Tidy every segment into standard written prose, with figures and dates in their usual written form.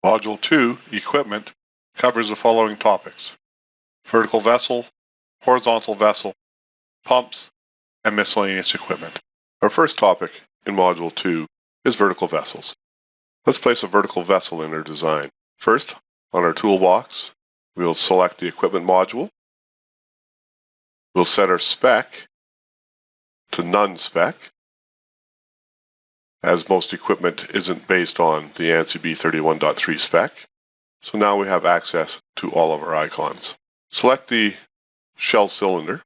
Module 2, Equipment, covers the following topics: vertical vessel, horizontal vessel, pumps, and miscellaneous equipment. Our first topic in Module 2 is vertical vessels. Let's place a vertical vessel in our design. First, on our toolbox, we'll select the equipment module. We'll set our spec to none spec, as most equipment isn't based on the ANSI B31.3 spec. So now we have access to all of our icons. Select the shell cylinder.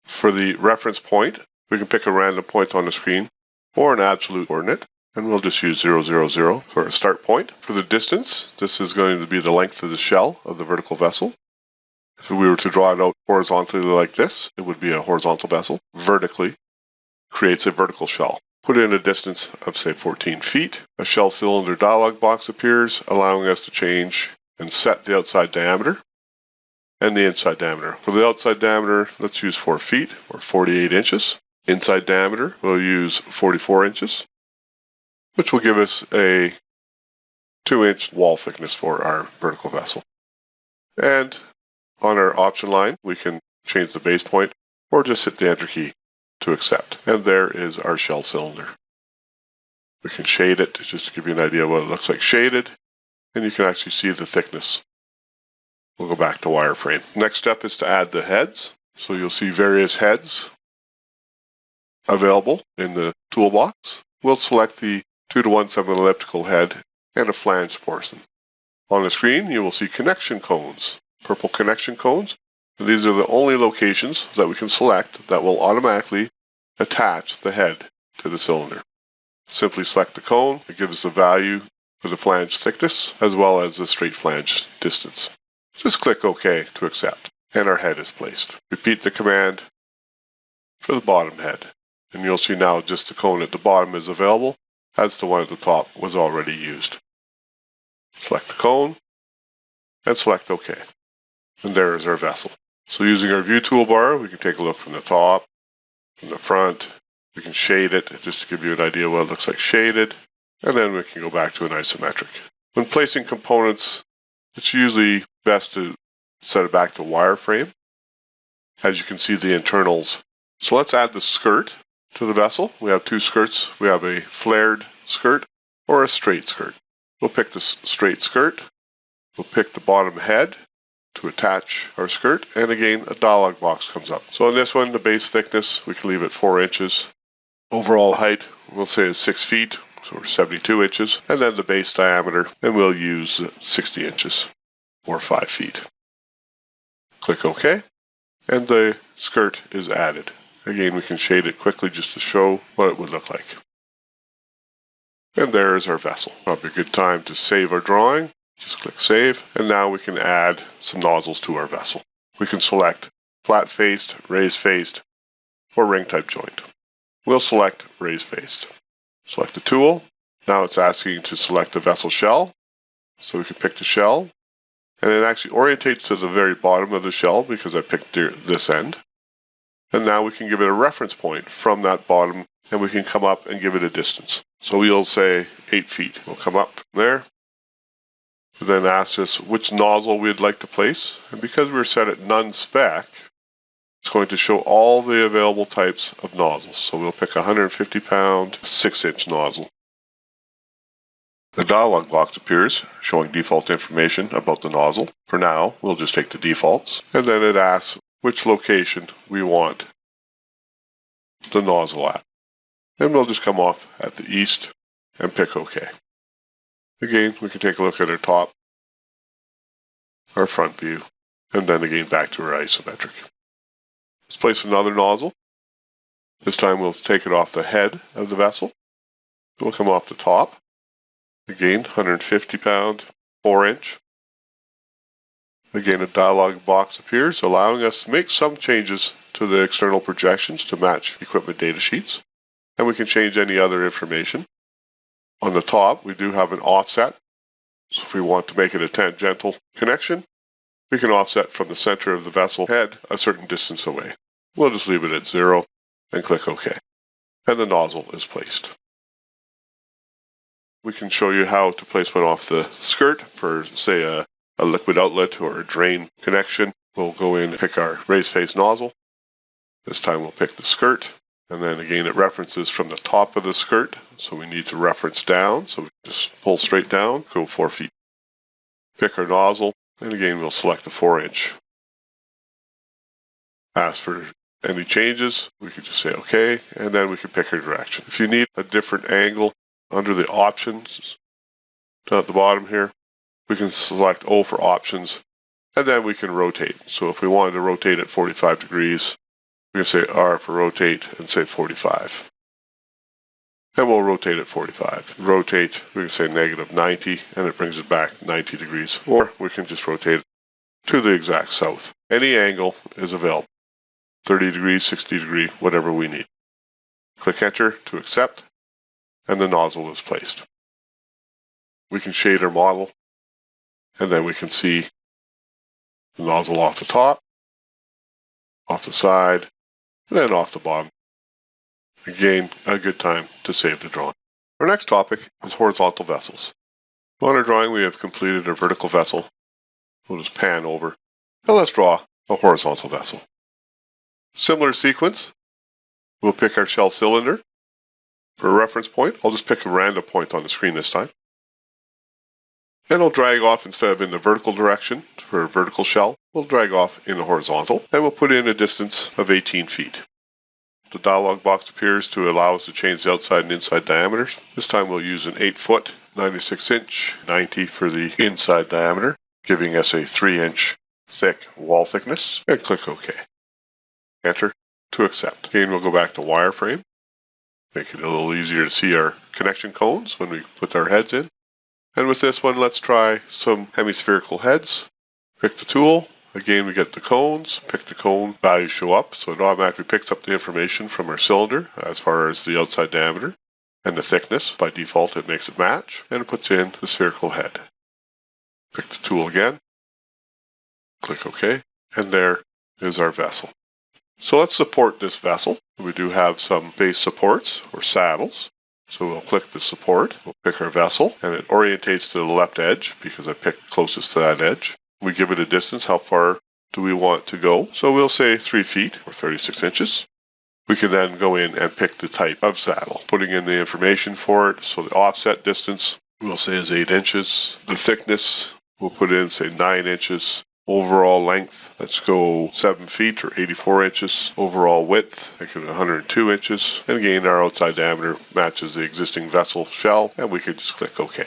For the reference point, we can pick a random point on the screen or an absolute coordinate, and we'll just use 0, 0, 0 for a start point. For the distance, this is going to be the length of the shell of the vertical vessel. If we were to draw it out horizontally like this, it would be a horizontal vessel. Vertically creates a vertical shell. Put in a distance of, say, 14 feet. A shell cylinder dialog box appears, allowing us to change and set the outside diameter and the inside diameter. For the outside diameter, let's use 4 feet or 48 inches. Inside diameter, we'll use 44 inches, which will give us a 2-inch wall thickness for our vertical vessel. And on our option line, we can change the base point or just hit the Enter key to accept. And there is our shell cylinder. We can shade it just to give you an idea of what it looks like shaded, and you can actually see the thickness. We'll go back to wireframe. Next step is to add the heads. So you'll see various heads available in the toolbox. We'll select the 2:1/7 elliptical head and a flange portion. On the screen, you will see connection cones, purple connection cones. And these are the only locations that we can select that will automatically attach the head to the cylinder. Simply select the cone. It gives us a value for the flange thickness as well as the straight flange distance. Just click OK to accept, and our head is placed. Repeat the command for the bottom head, and you'll see now just the cone at the bottom is available, as the one at the top was already used. Select the cone, and select OK. And there is our vessel. So using our view toolbar, we can take a look from the top, from the front. We can shade it just to give you an idea of what it looks like shaded, and then we can go back to an isometric. When placing components, it's usually best to set it back to wireframe, as you can see the internals. So let's add the skirt to the vessel. We have 2 skirts. We have a flared skirt or a straight skirt. We'll pick the straight skirt. We'll pick the bottom head to attach our skirt, and again a dialog box comes up. So on this one, the base thickness, we can leave it 4 inches. Overall height, we'll say is 6 feet, so 72 inches, and then the base diameter, and we'll use 60 inches or 5 feet. Click OK, and the skirt is added. Again, we can shade it quickly just to show what it would look like. And there is our vessel. Probably a good time to save our drawing. Just click Save, and now we can add some nozzles to our vessel. We can select flat-faced, raised-faced, or ring-type joint. We'll select raised-faced. Select the tool. Now it's asking to select the vessel shell, so we can pick the shell, and it actually orientates to the very bottom of the shell because I picked this end. And now we can give it a reference point from that bottom, and we can come up and give it a distance. So we'll say 8 feet. We'll come up from there. It then asks us which nozzle we'd like to place, and because we're set at none spec, it's going to show all the available types of nozzles. So we'll pick a 150 pound 6-inch nozzle. The dialog box appears showing default information about the nozzle. For now, we'll just take the defaults, and then it asks which location we want the nozzle at. And we'll just come off at the east and pick OK. Again, we can take a look at our top, our front view, and then again back to our isometric. Let's place another nozzle. This time we'll take it off the head of the vessel. We'll come off the top. Again, 150 pound, 4-inch. Again, a dialog box appears, allowing us to make some changes to the external projections to match equipment data sheets. And we can change any other information. On the top, we do have an offset. So if we want to make it a tangential connection, we can offset from the center of the vessel head a certain distance away. We'll just leave it at 0 and click OK. And the nozzle is placed. we can show you how to place one off the skirt for, say, a liquid outlet or a drain connection. We'll go in and pick our raised face nozzle. This time we'll pick the skirt. And then again, it references from the top of the skirt. So we need to reference down. So we just pull straight down, go 4 feet. Pick our nozzle. And again, we'll select the 4-inch. Ask for any changes. We could just say OK. And then we can pick our direction. If you need a different angle under the options down at the bottom here, we can select O for options. And then we can rotate. So if we wanted to rotate at 45 degrees, we can say R for rotate and say 45. And we'll rotate at 45. Rotate, we can say -90, and it brings it back 90 degrees. Or we can just rotate it to the exact south. Any angle is available. 30 degrees, 60 degree, whatever we need. Click Enter to accept, and the nozzle is placed. We can shade our model, and then we can see the nozzle off the top, off the side, and then off the bottom. Again, a good time to save the drawing. Our next topic is horizontal vessels. On our drawing, we have completed a vertical vessel. We'll just pan over. Now let's draw a horizontal vessel. Similar sequence. We'll pick our shell cylinder. For a reference point, I'll just pick a random point on the screen this time. And I'll drag off, instead of in the vertical direction for a vertical shell, we'll drag off in the horizontal, and we'll put in a distance of 18 feet. The dialog box appears to allow us to change the outside and inside diameters. This time we'll use an 8-foot, 96-inch, 90 for the inside diameter, giving us a 3-inch thick wall thickness, and click OK. Enter to accept. Again, we'll go back to wireframe, make it a little easier to see our connection cones when we put our heads in. And with this one, let's try some hemispherical heads. Pick the tool. Again, we get the cones. Pick the cone. Values show up. So it automatically picks up the information from our cylinder as far as the outside diameter and the thickness. By default, it makes it match. And it puts in the spherical head. Pick the tool again. Click OK. And there is our vessel. So let's support this vessel. We do have some base supports or saddles. So we'll click the support, we'll pick our vessel, and it orientates to the left edge because I picked closest to that edge. We give it a distance, how far do we want to go? So we'll say 3 feet or 36 inches. We can then go in and pick the type of saddle, putting in the information for it. So the offset distance we'll say is 8 inches. The thickness we'll put in, say 9 inches. Overall length, let's go 7 feet or 84 inches. Overall width, make it 102 inches. And again, our outside diameter matches the existing vessel shell, and we can just click OK.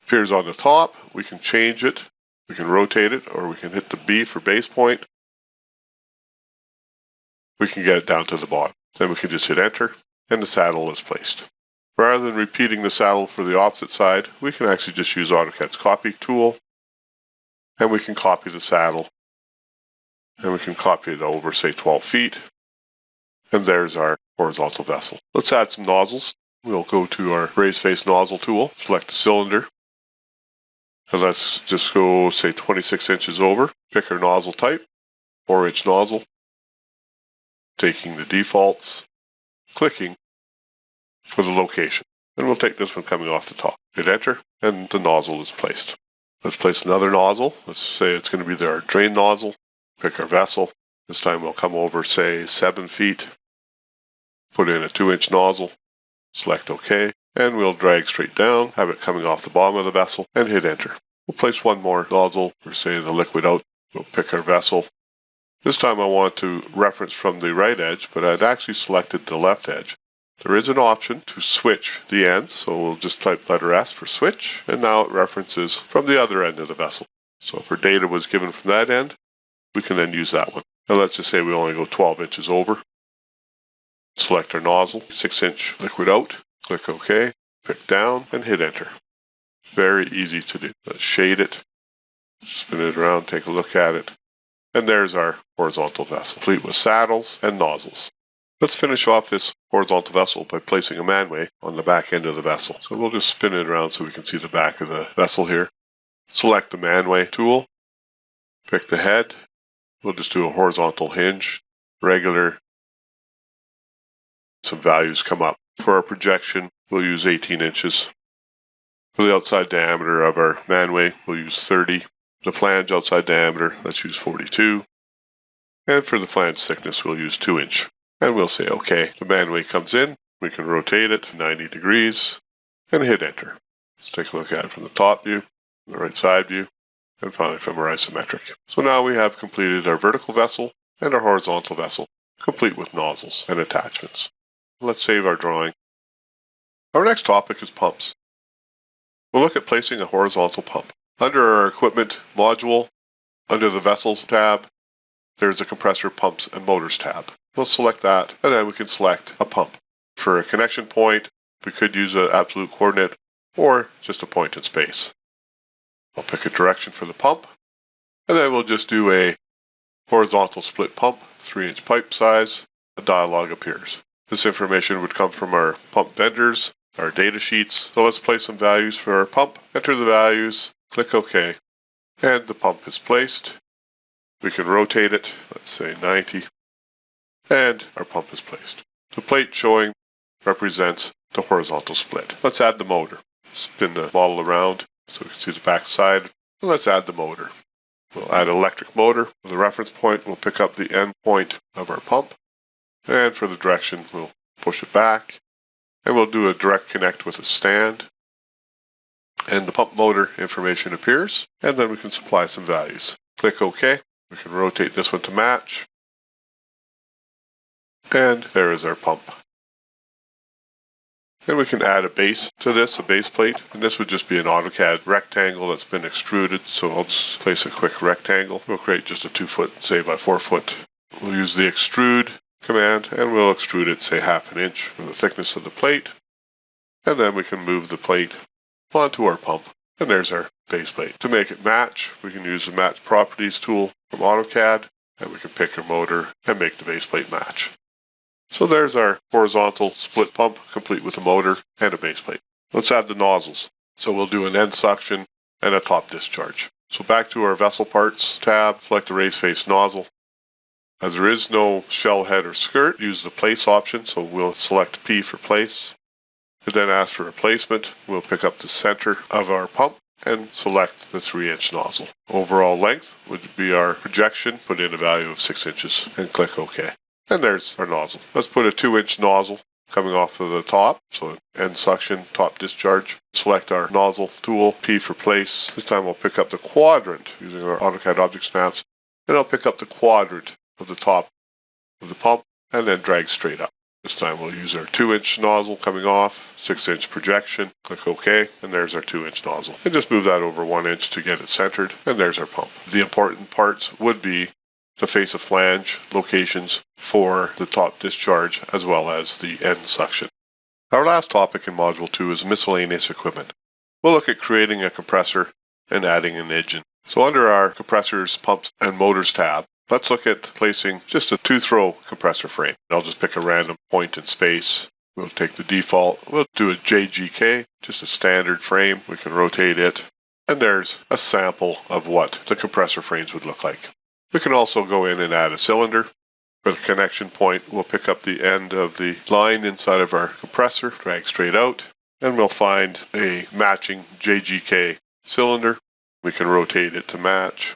Appears on the top, we can change it, we can rotate it, or we can hit the B for base point. We can get it down to the bottom. Then we can just hit Enter, and the saddle is placed. Rather than repeating the saddle for the opposite side, we can actually just use AutoCAD's copy tool. And we can copy the saddle, and we can copy it over, say, 12 feet. And there's our horizontal vessel. Let's add some nozzles. We'll go to our raised face nozzle tool, select the cylinder, and let's just go, say, 26 inches over. Pick our nozzle type, 4-inch nozzle, taking the defaults, clicking for the location. And we'll take this one coming off the top. Hit Enter, and the nozzle is placed. Let's place another nozzle. Let's say it's going to be our drain nozzle. Pick our vessel. This time we'll come over, say, 7 feet. Put in a 2-inch nozzle. Select OK. And we'll drag straight down, have it coming off the bottom of the vessel, and hit Enter. We'll place one more nozzle, or say the liquid out. We'll pick our vessel. This time I want to reference from the right edge, but I'd actually selected the left edge. There is an option to switch the ends, so we'll just type letter S for switch, and now it references from the other end of the vessel. So if our data was given from that end, we can then use that one. And let's just say we only go 12 inches over. Select our nozzle, 6-inch liquid out, click OK, pick down, and hit Enter. Very easy to do. Let's shade it, spin it around, take a look at it, and there's our horizontal vessel, complete with saddles and nozzles. Let's finish off this horizontal vessel by placing a manway on the back end of the vessel. So we'll just spin it around so we can see the back of the vessel here. Select the manway tool, pick the head. We'll just do a horizontal hinge, regular. Some values come up. For our projection, we'll use 18 inches. For the outside diameter of our manway, we'll use 30. The flange outside diameter, let's use 42. And for the flange thickness, we'll use 2 inch. And we'll say OK. The manway comes in. We can rotate it 90 degrees and hit enter. Let's take a look at it from the top view, the right side view, and finally from our isometric. So now we have completed our vertical vessel and our horizontal vessel, complete with nozzles and attachments. Let's save our drawing. Our next topic is pumps. We'll look at placing a horizontal pump. Under our equipment module, under the vessels tab, there's a compressor pumps and motors tab. We'll select that, and then we can select a pump. For a connection point, we could use an absolute coordinate or just a point in space. I'll pick a direction for the pump, and then we'll just do a horizontal split pump, 3-inch pipe size. A dialog appears. This information would come from our pump vendors, our data sheets. So let's place some values for our pump, enter the values, click OK, and the pump is placed. We can rotate it, let's say 90, and our pump is placed. The plate showing represents the horizontal split. Let's add the motor. Spin the model around so we can see the back side. And let's add the motor. We'll add an electric motor. For the reference point, we'll pick up the end point of our pump. And for the direction, we'll push it back. And we'll do a direct connect with a stand. And the pump motor information appears. And then we can supply some values. Click OK. We can rotate this one to match. And there is our pump. And we can add a base to this, a base plate. And this would just be an AutoCAD rectangle that's been extruded. So I'll just place a quick rectangle. We'll create just a 2-foot, say by 4-foot. We'll use the extrude command and we'll extrude it, say 1/2 inch from the thickness of the plate. And then we can move the plate onto our pump. And there's our base plate. To make it match, we can use the Match Properties tool from AutoCAD. And we can pick our motor and make the base plate match. So there's our horizontal split pump, complete with a motor and a base plate. Let's add the nozzles. So we'll do an end suction and a top discharge. So back to our vessel parts tab, select the raise face nozzle. As there is no shell head or skirt, use the place option. So we'll select P for place. And then ask for replacement. We'll pick up the center of our pump and select the 3-inch nozzle. Overall length would be our projection. Put in a value of 6 inches and click OK. And there's our nozzle. Let's put a 2-inch nozzle coming off of the top. So end suction, top discharge. Select our nozzle tool, P for place. This time we'll pick up the quadrant using our AutoCAD object snaps. And I'll pick up the quadrant of the top of the pump and then drag straight up. This time we'll use our 2-inch nozzle coming off, 6-inch projection, click OK, and there's our 2-inch nozzle. And just move that over 1 inch to get it centered, and there's our pump. The important parts would be the face of flange locations for the top discharge as well as the end suction. Our last topic in Module 2 is miscellaneous equipment. We'll look at creating a compressor and adding an engine. So under our compressors, pumps, and motors tab, let's look at placing just a 2-throw compressor frame. I'll just pick a random point in space. We'll take the default. We'll do a JGK, just a standard frame. We can rotate it. And there's a sample of what the compressor frames would look like. We can also go in and add a cylinder. For the connection point, we'll pick up the end of the line inside of our compressor, drag straight out, and we'll find a matching JGK cylinder. We can rotate it to match,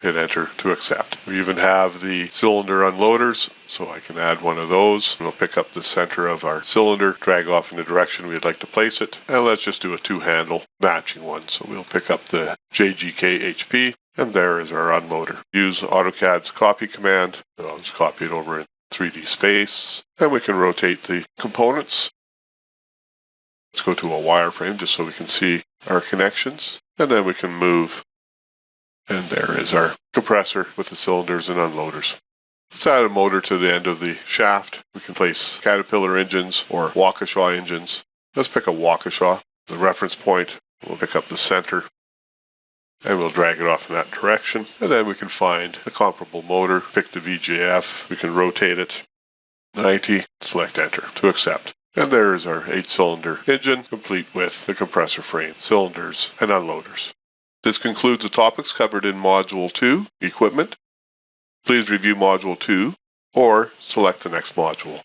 hit enter to accept. We even have the cylinder unloaders, so I can add one of those. We'll pick up the center of our cylinder, drag off in the direction we'd like to place it, and let's just do a 2-handle matching one. So we'll pick up the JGK HP. And there is our unloader. Use AutoCAD's copy command. I'll just copy it over in 3D space. And we can rotate the components. Let's go to a wireframe just so we can see our connections. And then we can move. And there is our compressor with the cylinders and unloaders. Let's add a motor to the end of the shaft. We can place Caterpillar engines or Waukesha engines. Let's pick a Waukesha. The reference point, we'll pick up the center. And we'll drag it off in that direction. And then we can find a comparable motor, pick the VJF, we can rotate it, 90, select enter to accept. And there is our 8-cylinder engine, complete with the compressor frame, cylinders, and unloaders. This concludes the topics covered in Module 2, Equipment. Please review Module 2, or select the next module.